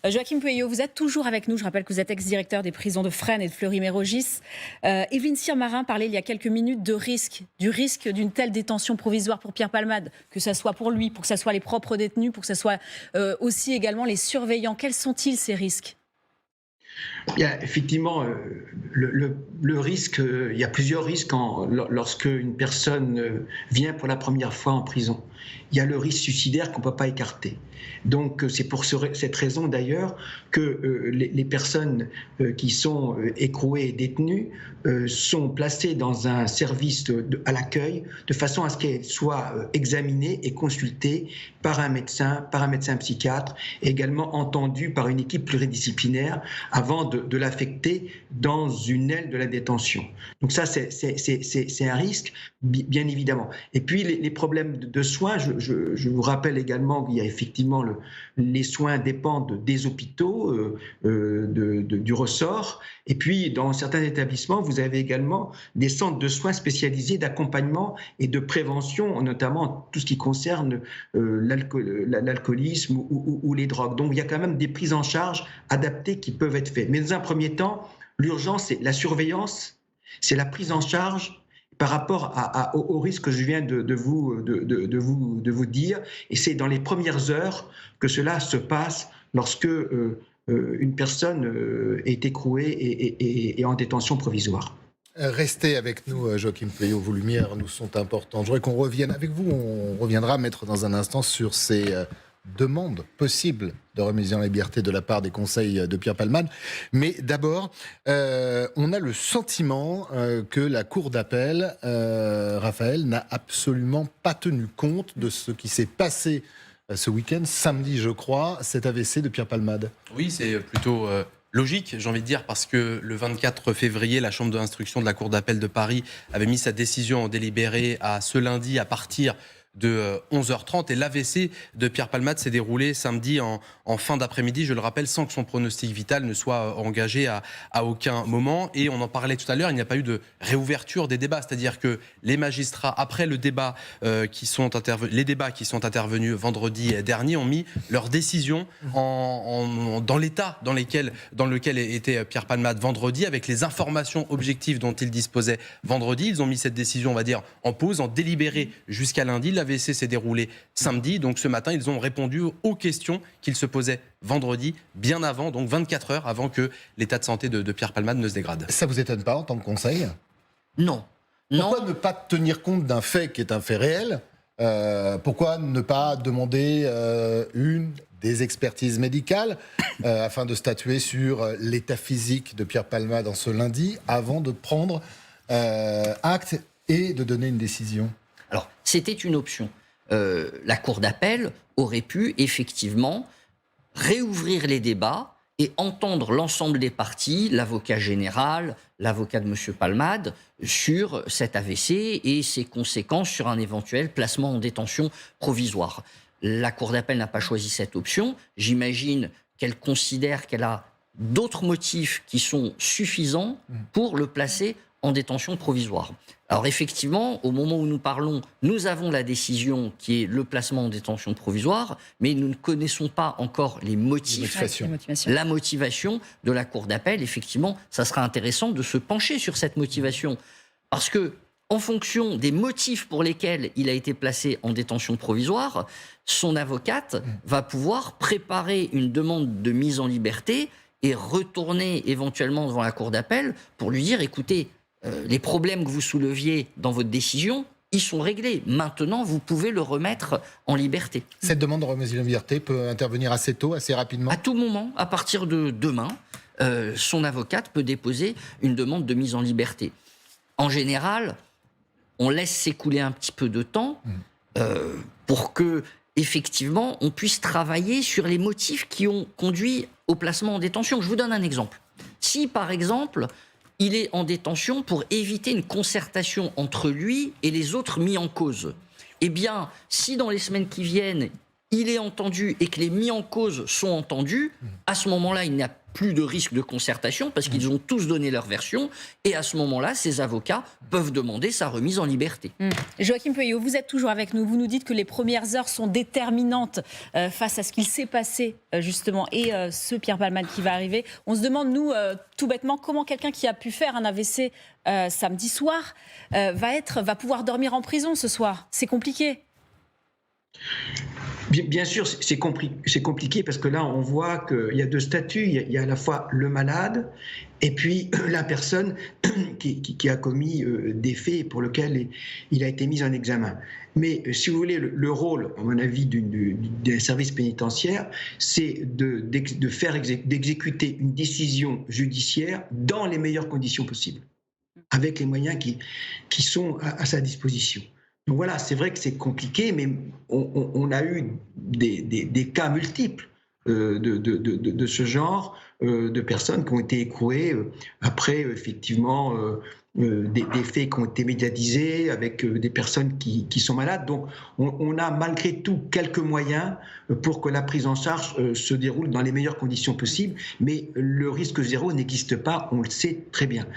Joachim Pueyo, vous êtes toujours avec nous. Je rappelle que vous êtes ex-directeur des prisons de Fresnes et de Fleury-Mérogis. Evelyne Sirmarin parlait il y a quelques minutes du risque d'une telle détention provisoire pour Pierre Palmade, que ce soit pour lui, pour que ce soit les propres détenus, pour que ce soit aussi également les surveillants. Quels sont-ils, ces risques ? Il y a effectivement le risque, il y a plusieurs risques lorsque une personne vient pour la première fois en prison. Il y a le risque suicidaire qu'on ne peut pas écarter. Donc c'est pour cette raison d'ailleurs que les personnes qui sont écrouées et détenues sont placées dans un service à l'accueil de façon à ce qu'elles soient examinées et consultées par un médecin psychiatre, et également entendues par une équipe pluridisciplinaire avant de l'affecter dans une aile de la détention. Donc ça, c'est un risque, bien évidemment. Et puis les problèmes de soins, je vous rappelle également qu'il y a effectivement les soins dépendent des hôpitaux, du ressort. Et puis dans certains établissements, vous avez également des centres de soins spécialisés d'accompagnement et de prévention, notamment tout ce qui concerne l'alcoolisme ou les drogues. Donc il y a quand même des prises en charge adaptées qui peuvent être faites. Mais dans un premier temps, l'urgence, c'est la surveillance, c'est la prise en charge par rapport au risque que je viens de vous dire. Et c'est dans les premières heures que cela se passe lorsque une personne est écrouée et en détention provisoire. Restez avec nous, Joachim Pueyo, vos lumières nous sont importantes. Je voudrais qu'on revienne avec vous, on reviendra, maître, dans un instant sur ces demande possible de remise en liberté de la part des conseils de Pierre Palmade. Mais d'abord, on a le sentiment que la cour d'appel, Raphaël, n'a absolument pas tenu compte de ce qui s'est passé ce week-end, samedi je crois, cet AVC de Pierre Palmade. Oui, c'est plutôt logique, j'ai envie de dire, parce que le 24 février, la chambre d'instruction de la cour d'appel de Paris avait mis sa décision en délibéré à ce lundi à partir de 11h30, et l'AVC de Pierre Palmade s'est déroulé samedi en fin d'après-midi, je le rappelle, sans que son pronostic vital ne soit engagé à aucun moment. Et on en parlait tout à l'heure, il n'y a pas eu de réouverture des débats, c'est-à-dire que les magistrats, après les débats qui sont intervenus vendredi dernier, ont mis leur décision dans l'état dans lequel était Pierre Palmade vendredi, avec les informations objectives dont il disposait vendredi. Ils ont mis cette décision, on va dire, en pause, en délibéré jusqu'à lundi. L'AVC s'est déroulé samedi, donc ce matin, ils ont répondu aux questions qu'ils se posaient vendredi, bien avant, donc 24 heures avant que l'état de santé de Pierre Palmade ne se dégrade. Ça vous étonne pas en tant que conseil ? Non. Pourquoi ne pas tenir compte d'un fait qui est un fait réel ? Pourquoi ne pas demander des expertises médicales afin de statuer sur l'état physique de Pierre Palmade en ce lundi avant de prendre acte et de donner une décision ? Alors, c'était une option. La cour d'appel aurait pu effectivement réouvrir les débats et entendre l'ensemble des parties, l'avocat général, l'avocat de M. Palmade, sur cet AVC et ses conséquences sur un éventuel placement en détention provisoire. La cour d'appel n'a pas choisi cette option. J'imagine qu'elle considère qu'elle a d'autres motifs qui sont suffisants pour le placer en détention provisoire. Alors effectivement, au moment où nous parlons, nous avons la décision qui est le placement en détention provisoire, mais nous ne connaissons pas encore les motifs, la motivation de la cour d'appel. Effectivement, ça sera intéressant de se pencher sur cette motivation, parce que en fonction des motifs pour lesquels il a été placé en détention provisoire, son avocate va pouvoir préparer une demande de mise en liberté et retourner éventuellement devant la cour d'appel pour lui dire, écoutez, les problèmes que vous souleviez dans votre décision, ils sont réglés. Maintenant, vous pouvez le remettre en liberté. Cette demande de remise en liberté peut intervenir assez tôt, assez rapidement ? À tout moment, à partir de demain, son avocate peut déposer une demande de mise en liberté. En général, on laisse s'écouler un petit peu de temps pour que, effectivement, on puisse travailler sur les motifs qui ont conduit au placement en détention. Je vous donne un exemple. Si, par exemple, il est en détention pour éviter une concertation entre lui et les autres mis en cause, eh bien, si dans les semaines qui viennent, il est entendu et que les mis en cause sont entendus, à ce moment-là, il n'y a plus de risque de concertation parce qu'ils ont tous donné leur version et à ce moment-là, ces avocats peuvent demander sa remise en liberté. Joachim Pueyo, vous êtes toujours avec nous. Vous nous dites que les premières heures sont déterminantes face à ce qu'il s'est passé justement et ce Pierre Palmade qui va arriver. On se demande, nous, tout bêtement, comment quelqu'un qui a pu faire un AVC samedi soir va pouvoir dormir en prison ce soir. C'est compliqué. Bien sûr, c'est compliqué parce que là, on voit qu'il y a deux statuts. Il y a à la fois le malade et puis la personne qui a commis des faits pour lesquels il a été mis en examen. Mais si vous voulez, le rôle, à mon avis, des services pénitentiaires, c'est d'exécuter une décision judiciaire dans les meilleures conditions possibles, avec les moyens qui sont à sa disposition. Donc voilà, c'est vrai que c'est compliqué, mais on a eu des cas multiples de ce genre, de personnes qui ont été écrouées après, effectivement, des faits qui ont été médiatisés avec des personnes qui sont malades. Donc on a malgré tout quelques moyens pour que la prise en charge se déroule dans les meilleures conditions possibles, mais le risque zéro n'existe pas, on le sait très bien.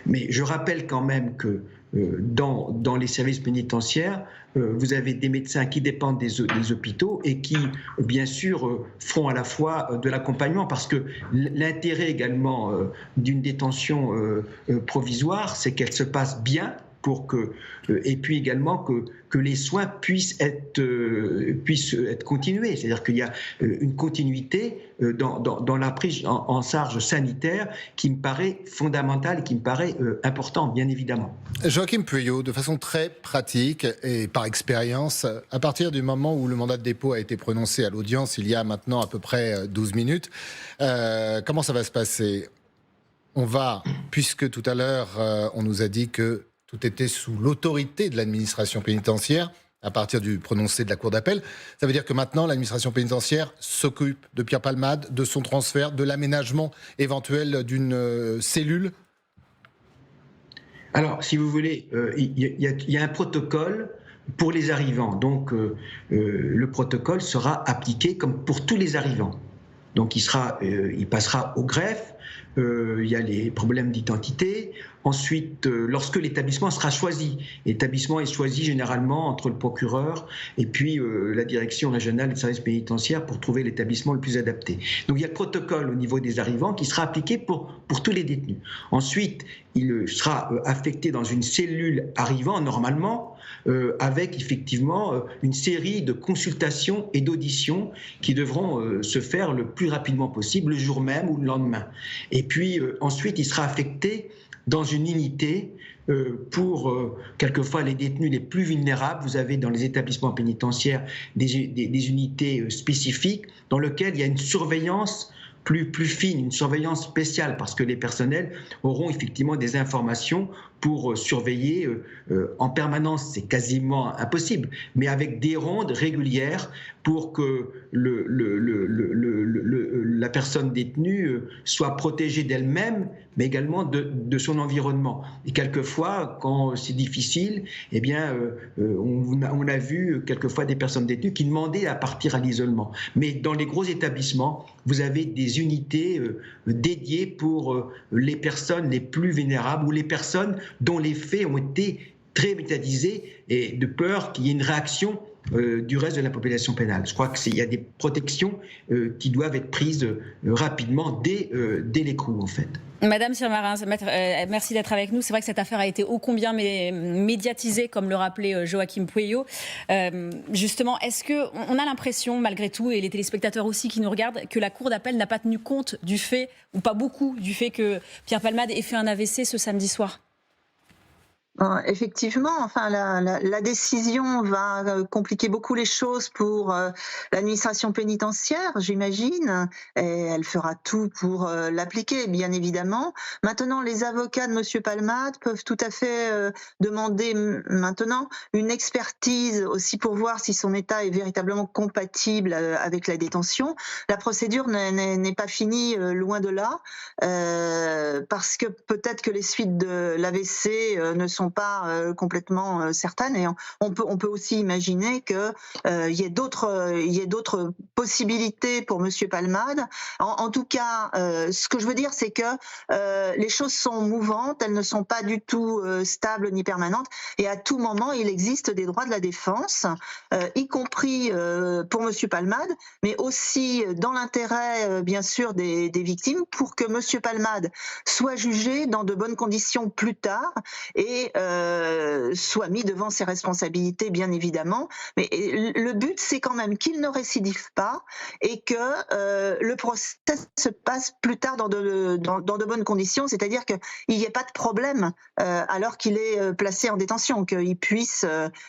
Mais je rappelle quand même que dans les services pénitentiaires, vous avez des médecins qui dépendent des hôpitaux et qui, bien sûr, feront à la fois de l'accompagnement, parce que l'intérêt également d'une détention provisoire, c'est qu'elle se passe bien, et puis également que les soins puissent être continués. C'est-à-dire qu'il y a une continuité dans la prise en charge sanitaire qui me paraît fondamentale et qui me paraît importante, bien évidemment. Joachim Pueyo, de façon très pratique et par expérience, à partir du moment où le mandat de dépôt a été prononcé à l'audience, il y a maintenant à peu près 12 minutes, comment ça va se passer ? Puisque tout à l'heure, on nous a dit que tout était sous l'autorité de l'administration pénitentiaire à partir du prononcé de la Cour d'appel. Ça veut dire que maintenant, l'administration pénitentiaire s'occupe de Pierre Palmade, de son transfert, de l'aménagement éventuel d'une cellule ? Alors, si vous voulez, il y a un protocole pour les arrivants. Donc, le protocole sera appliqué comme pour tous les arrivants. Donc, il passera au greffe. Il y a les problèmes d'identité. Ensuite, lorsque l'établissement sera choisi, l'établissement est choisi généralement entre le procureur et puis la direction régionale des services pénitentiaires pour trouver l'établissement le plus adapté. Donc il y a le protocole au niveau des arrivants qui sera appliqué pour tous les détenus. Ensuite, il sera affecté dans une cellule arrivant normalement, avec effectivement une série de consultations et d'auditions qui devront se faire le plus rapidement possible, le jour même ou le lendemain. Et puis ensuite, il sera affecté dans une unité pour quelquefois les détenus les plus vulnérables. Vous avez dans les établissements pénitentiaires des unités spécifiques dans lesquelles il y a une surveillance plus fine, une surveillance spéciale, parce que les personnels auront effectivement des informations pour surveiller en permanence. C'est quasiment impossible, mais avec des rondes régulières pour que la personne détenue soit protégée d'elle-même, mais également de son environnement. Et quelquefois, quand c'est difficile, eh bien, on a vu quelquefois des personnes détenues qui demandaient à partir à l'isolement. Mais dans les gros établissements, vous avez des unités dédiées pour les personnes les plus vulnérables ou les personnes dont les faits ont été très médiatisés et de peur qu'il y ait une réaction du reste de la population pénale. Je crois qu'il y a des protections qui doivent être prises rapidement dès l'écrou, en fait. Madame Sirmarin, merci d'être avec nous. C'est vrai que cette affaire a été ô combien médiatisée, comme le rappelait Joachim Pueyo. Justement, est-ce qu'on a l'impression, malgré tout, et les téléspectateurs aussi qui nous regardent, que la Cour d'appel n'a pas tenu compte du fait, ou pas beaucoup, du fait que Pierre Palmade ait fait un AVC ce samedi soir ? Effectivement, enfin, la décision va compliquer beaucoup les choses pour l'administration pénitentiaire, j'imagine, et elle fera tout pour l'appliquer, bien évidemment. Maintenant, les avocats de Monsieur Palmade peuvent tout à fait demander maintenant une expertise aussi pour voir si son état est véritablement compatible avec la détention. La procédure n'est pas finie, loin de là, parce que peut-être que les suites de l'AVC ne sont pas complètement certaines, et on peut aussi imaginer que il y ait d'autres possibilités pour Monsieur Palmade. En tout cas, ce que je veux dire, c'est que les choses sont mouvantes, elles ne sont pas du tout stables ni permanentes, et à tout moment, il existe des droits de la défense, y compris pour Monsieur Palmade, mais aussi dans l'intérêt, bien sûr, des victimes, pour que Monsieur Palmade soit jugé dans de bonnes conditions plus tard et soit mis devant ses responsabilités, bien évidemment. Mais le but, c'est quand même qu'il ne récidive pas et que le procès se passe plus tard dans de bonnes conditions, c'est-à-dire qu'il n'y ait pas de problème alors qu'il est placé en détention, qu'il puisse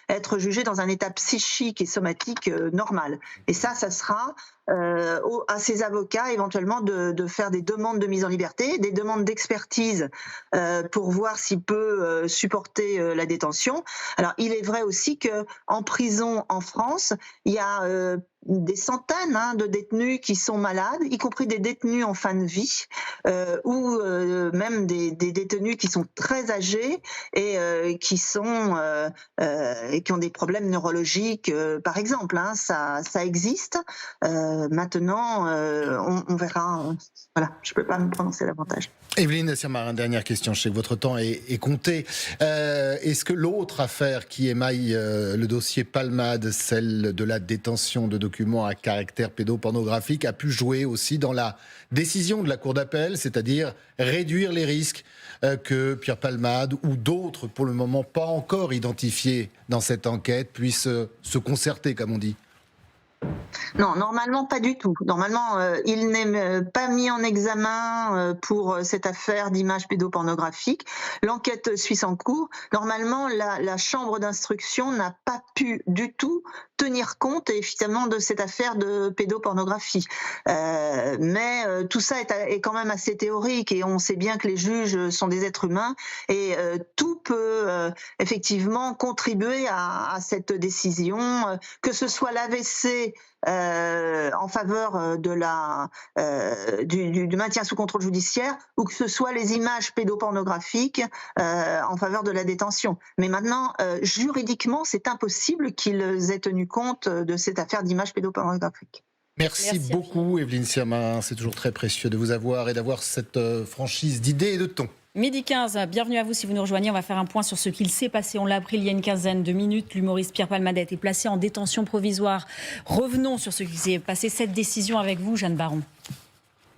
être jugé dans un état psychique et somatique normal. Et ça sera à ses avocats éventuellement de faire des demandes de mise en liberté, des demandes d'expertise pour voir s'il peut supporter la détention. Alors il est vrai aussi que en prison en France, il y a des centaines de détenus qui sont malades, y compris des détenus en fin de vie, ou même des détenus qui sont très âgés et qui ont des problèmes neurologiques, par exemple. Ça existe. Maintenant, on verra. Voilà, je ne peux pas me prononcer davantage. Evelyne Sirmarin, dernière question. Je sais que votre temps est compté. Est-ce que l'autre affaire qui émaille le dossier Palmade, celle de la détention de documents à caractère pédopornographique, a pu jouer aussi dans la décision de la Cour d'appel, c'est-à-dire réduire les risques que Pierre Palmade ou d'autres, pour le moment pas encore identifiés dans cette enquête, puissent se concerter, comme on dit? Non, normalement pas du tout. Normalement, il n'est pas mis en examen pour cette affaire d'images pédopornographiques. L'enquête suit en cours. Normalement, la chambre d'instruction n'a pas pu du tout tenir compte évidemment de cette affaire de pédopornographie. Mais tout ça est quand même assez théorique et on sait bien que les juges sont des êtres humains et tout peut effectivement contribuer à cette décision, que ce soit l'AVC en faveur du maintien sous contrôle judiciaire ou que ce soit les images pédopornographiques en faveur de la détention. Mais maintenant, juridiquement, c'est impossible qu'ils aient tenu compte de cette affaire d'images pédopornographiques. Merci beaucoup, Evelyne Sirmarin. C'est toujours très précieux de vous avoir et d'avoir cette franchise d'idées et de ton. Midi 15, bienvenue à vous si vous nous rejoignez. On va faire un point sur ce qu'il s'est passé. On l'a appris il y a une quinzaine de minutes. L'humoriste Pierre Palmade a été placé en détention provisoire. Revenons sur ce qui s'est passé, cette décision avec vous, Jeanne Baron.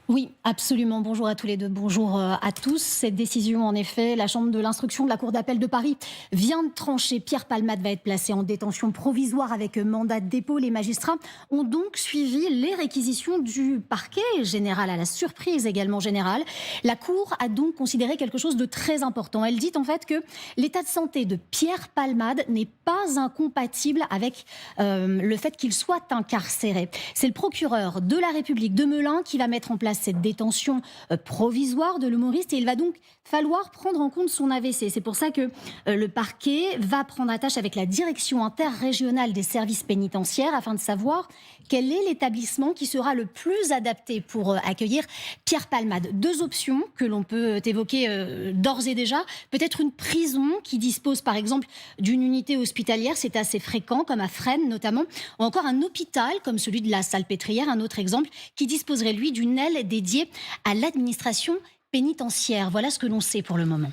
Oui, absolument. Bonjour à tous les deux, bonjour à tous. Cette décision, en effet, la Chambre de l'instruction de la Cour d'appel de Paris vient de trancher. Pierre Palmade va être placé en détention provisoire avec mandat de dépôt. Les magistrats ont donc suivi les réquisitions du parquet général, à la surprise également générale. La Cour a donc considéré quelque chose de très important. Elle dit en fait que l'état de santé de Pierre Palmade n'est pas incompatible avec le fait qu'il soit incarcéré. C'est le procureur de la République de Melun qui va mettre en place cette détention provisoire de l'humoriste et il va donc falloir prendre en compte son AVC. C'est pour ça que le parquet va prendre attache avec la direction interrégionale des services pénitentiaires afin de savoir quel est l'établissement qui sera le plus adapté pour accueillir Pierre Palmade. Deux options que l'on peut évoquer d'ores et déjà. Peut-être une prison qui dispose par exemple d'une unité hospitalière, c'est assez fréquent, comme à Fresnes notamment, ou encore un hôpital comme celui de la Salpêtrière, un autre exemple, qui disposerait lui d'une aile dédiée à l'administration pénitentiaire. Voilà ce que l'on sait pour le moment.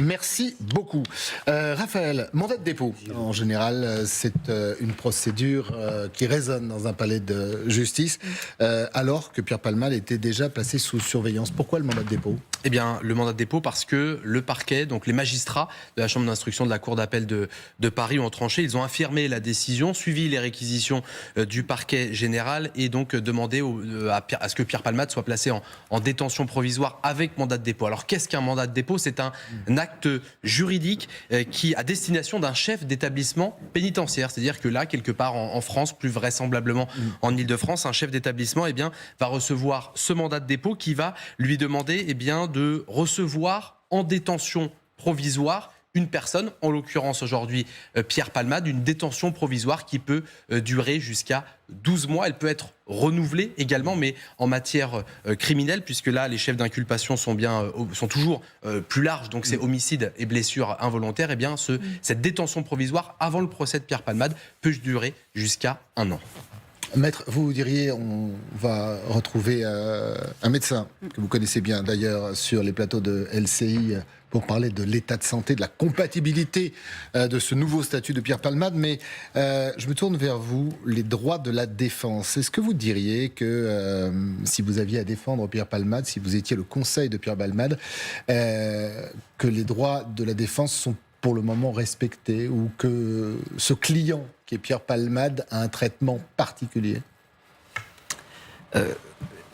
Merci beaucoup. Raphaël, mandat de dépôt, en général, c'est une procédure qui résonne dans un palais de justice, alors que Pierre Palmade était déjà placé sous surveillance. Pourquoi le mandat de dépôt ? Eh bien, le mandat de dépôt parce que le parquet, donc les magistrats de la chambre d'instruction de la Cour d'appel de Paris ont tranché. Ils ont affirmé la décision, suivi les réquisitions du parquet général et donc demandé à ce que Pierre Palmade soit placé en détention provisoire avec mandat de dépôt. Alors, qu'est-ce qu'un mandat de dépôt ? C'est un acte juridique qui à destination d'un chef d'établissement pénitentiaire. C'est-à-dire que là, quelque part en France, plus vraisemblablement en Ile-de-France, un chef d'établissement va recevoir ce mandat de dépôt qui va lui demander de recevoir en détention provisoire une personne, en l'occurrence aujourd'hui Pierre Palmade, une détention provisoire qui peut durer jusqu'à 12 mois. Elle peut être renouvelée également, mais en matière criminelle, puisque là, les chefs d'inculpation sont toujours plus larges, donc c'est homicide et blessure involontaire. Et bien, cette détention provisoire avant le procès de Pierre Palmade peut durer jusqu'à 1 an. Maître, vous diriez, on va retrouver un médecin que vous connaissez bien d'ailleurs sur les plateaux de LCI pour parler de l'état de santé, de la compatibilité de ce nouveau statut de Pierre Palmade. Mais je me tourne vers vous, les droits de la défense. Est-ce que vous diriez que si vous aviez à défendre Pierre Palmade, si vous étiez le conseil de Pierre Palmade, que les droits de la défense sont pour le moment respectés, ou que ce client qui est Pierre Palmade a un traitement particulier?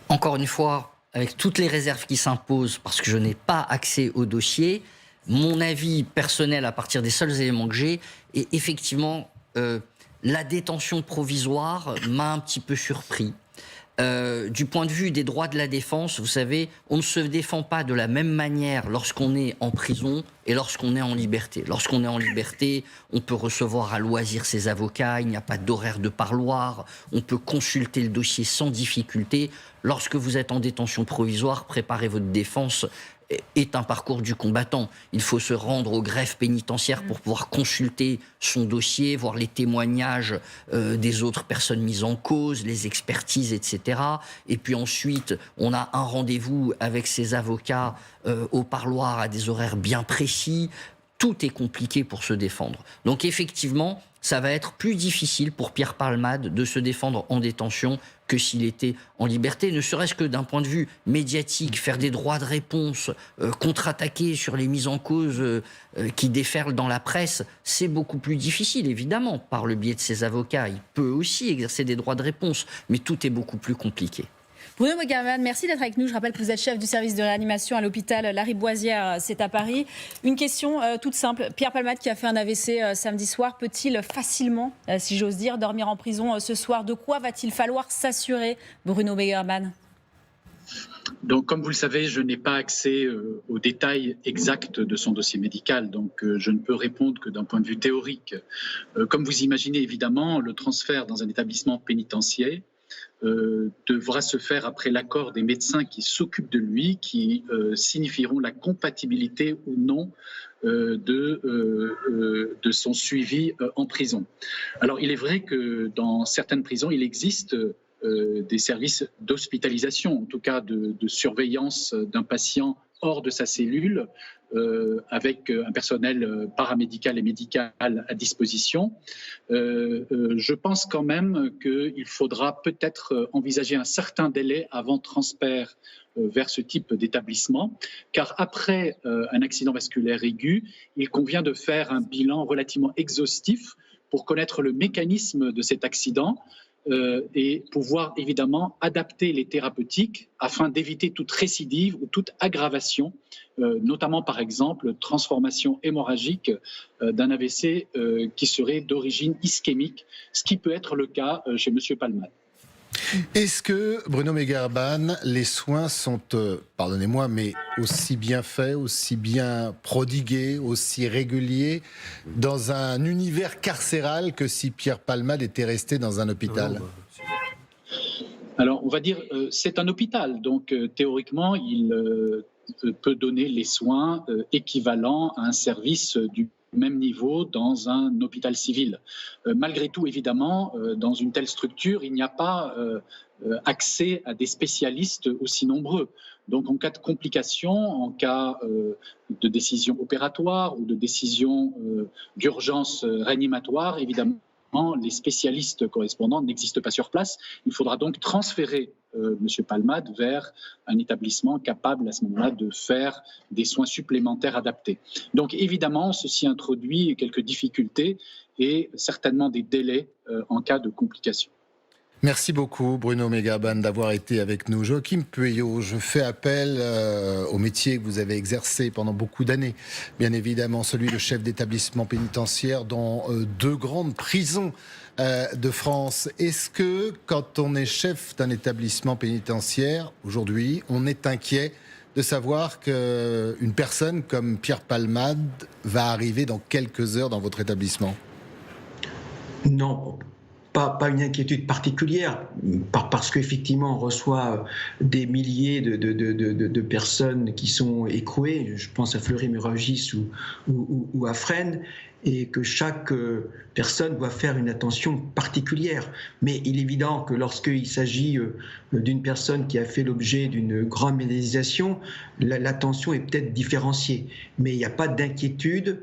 Encore une fois, avec toutes les réserves qui s'imposent, parce que je n'ai pas accès au dossier, mon avis personnel à partir des seuls éléments que j'ai, est effectivement la détention provisoire m'a un petit peu surpris. Du point de vue des droits de la défense, vous savez, on ne se défend pas de la même manière lorsqu'on est en prison et lorsqu'on est en liberté. Lorsqu'on est en liberté, on peut recevoir à loisir ses avocats, il n'y a pas d'horaire de parloir, on peut consulter le dossier sans difficulté. Lorsque vous êtes en détention provisoire, préparer votre défense est un parcours du combattant. Il faut se rendre au greffe pénitentiaire pour pouvoir consulter son dossier, voir les témoignages des autres personnes mises en cause, les expertises, etc. Et puis ensuite, on a un rendez-vous avec ses avocats au parloir à des horaires bien précis. Tout est compliqué pour se défendre. Donc effectivement, ça va être plus difficile pour Pierre Palmade de se défendre en détention que s'il était en liberté, ne serait-ce que d'un point de vue médiatique, faire des droits de réponse, contre-attaquer sur les mises en cause qui déferlent dans la presse, c'est beaucoup plus difficile, évidemment, par le biais de ses avocats. Il peut aussi exercer des droits de réponse, mais tout est beaucoup plus compliqué. Bruno Megerban, merci d'être avec nous. Je rappelle que vous êtes chef du service de réanimation à l'hôpital Lariboisière, c'est à Paris. Une question toute simple. Pierre Palmade qui a fait un AVC samedi soir, peut-il facilement, si j'ose dire, dormir en prison ce soir? De quoi va-t-il falloir s'assurer, Bruno Megerban? Donc, comme vous le savez, je n'ai pas accès aux détails exacts de son dossier médical, donc je ne peux répondre que d'un point de vue théorique. Comme vous imaginez, évidemment, le transfert dans un établissement pénitentiaire devra se faire après l'accord des médecins qui s'occupent de lui, qui signifieront la compatibilité ou non de son suivi en prison. Alors, il est vrai que dans certaines prisons, il existe des services d'hospitalisation, en tout cas de surveillance d'un patient hors de sa cellule, avec un personnel paramédical et médical à disposition. Je pense quand même qu'il faudra peut-être envisager un certain délai avant transfert vers ce type d'établissement, car après un accident vasculaire aigu, il convient de faire un bilan relativement exhaustif pour connaître le mécanisme de cet accident, et pouvoir évidemment adapter les thérapeutiques afin d'éviter toute récidive ou toute aggravation, notamment par exemple transformation hémorragique d'un AVC qui serait d'origine ischémique, ce qui peut être le cas chez M. Palmade. Est-ce que, Bruno Megerban, les soins sont, pardonnez-moi, mais aussi bien faits, aussi bien prodigués, aussi réguliers dans un univers carcéral que si Pierre Palmade était resté dans un hôpital? Alors, on va dire, c'est un hôpital, donc théoriquement, il peut donner les soins équivalents à un service du même niveau dans un hôpital civil. Malgré tout, évidemment, dans une telle structure, il n'y a pas accès à des spécialistes aussi nombreux. Donc, en cas de complications, en cas de décision opératoire ou de décision d'urgence réanimatoire, évidemment, les spécialistes correspondants n'existent pas sur place. Il faudra donc transférer M. Palmade vers un établissement capable à ce moment-là de faire des soins supplémentaires adaptés. Donc évidemment, ceci introduit quelques difficultés et certainement des délais en cas de complications. Merci beaucoup Bruno Megerban d'avoir été avec nous. Joachim Pueyo, je fais appel au métier que vous avez exercé pendant beaucoup d'années. Bien évidemment, celui de chef d'établissement pénitentiaire dans 2 grandes prisons de France. Est-ce que quand on est chef d'un établissement pénitentiaire, aujourd'hui, on est inquiet de savoir qu'une personne comme Pierre Palmade va arriver dans quelques heures dans votre établissement? Non, pas une inquiétude particulière, parce qu'effectivement, on reçoit des milliers de personnes qui sont écrouées, je pense à Fleury-Mérogis ou à Fresnes, et que chaque personne doit faire une attention particulière. Mais il est évident que lorsqu'il s'agit d'une personne qui a fait l'objet d'une grande médiatisation, l'attention est peut-être différenciée. Mais il n'y a pas d'inquiétude,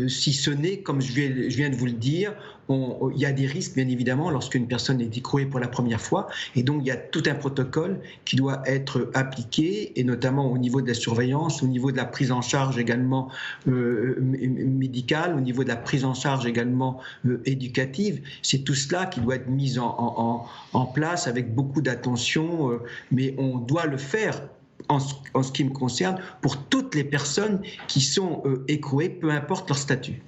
si ce n'est, comme je viens de vous le dire, il y a des risques, bien évidemment, lorsqu'une personne est écrouée pour la première fois. Et donc, il y a tout un protocole qui doit être appliqué, et notamment au niveau de la surveillance, au niveau de la prise en charge également médicale, au niveau de la prise en charge également éducative. C'est tout cela qui doit être mis en place avec beaucoup d'attention, mais on doit le faire en ce qui me concerne, pour toutes les personnes qui sont écrouées, peu importe leur statut.